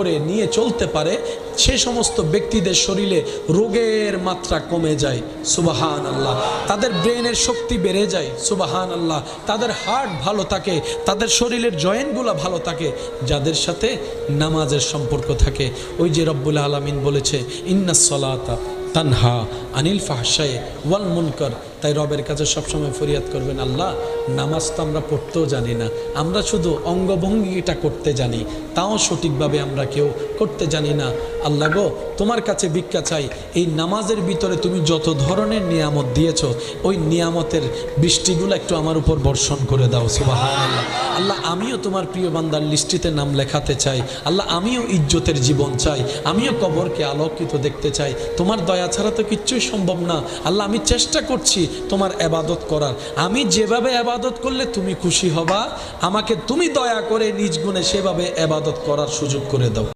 করে নিয়ে চলতে পারে সে সমস্ত ব্যক্তিদের শরীরে রোগের মাত্রা কমে যায় সুবহানাল্লাহ। তাদের ব্রেনের শক্তি বেড়ে যায় সুবহানাল্লাহ। তাদের হার্ট ভালো থাকে, তাদের শরীরের জয়েন্টগুলো ভালো থাকে যাদের সাথে নামাজের সম্পর্ক থাকে। ওই যে রব্বুল আলামিন বলেছে ইন্নাস সালাতা তানহা আনিল ফাহশাই ওয়াল মুনকার। তাই রবের কাছে সবসময় ফরিয়াদ করবেন, আল্লাহ নামাজ তো আমরা পড়তেও জানি না, আমরা শুধু অঙ্গভঙ্গিটা করতে জানি, তাও সঠিকভাবে আমরা কেউ করতে জানি না। আল্লাহ গো, তোমার কাছে ভিক্ষা চাই, এই নামাজের ভিতরে তুমি যত ধরনের নিয়ামত দিয়েছ ওই নিয়ামতের বৃষ্টিগুলো একটু আমার উপর বর্ষণ করে দাও সুবহানাল্লাহ। আল্লাহ আমিও তোমার প্রিয় বান্দার লিস্টিতে নাম লেখাতে চাই। আল্লাহ আমিও ইজ্জতের জীবন চাই, আমিও কবরকে আলোকিত দেখতে চাই। তোমার দয়া ছাড়া তো কিচ্ছুই সম্ভব না। আল্লাহ আমি চেষ্টা করছি তোমার ইবাদত করার, আমি যেভাবে ইবাদত করলে তুমি খুশি হবা আমাকে তুমি দয়া করে নিজ গুণে সেভাবে ইবাদত করার সুযোগ করে দাও।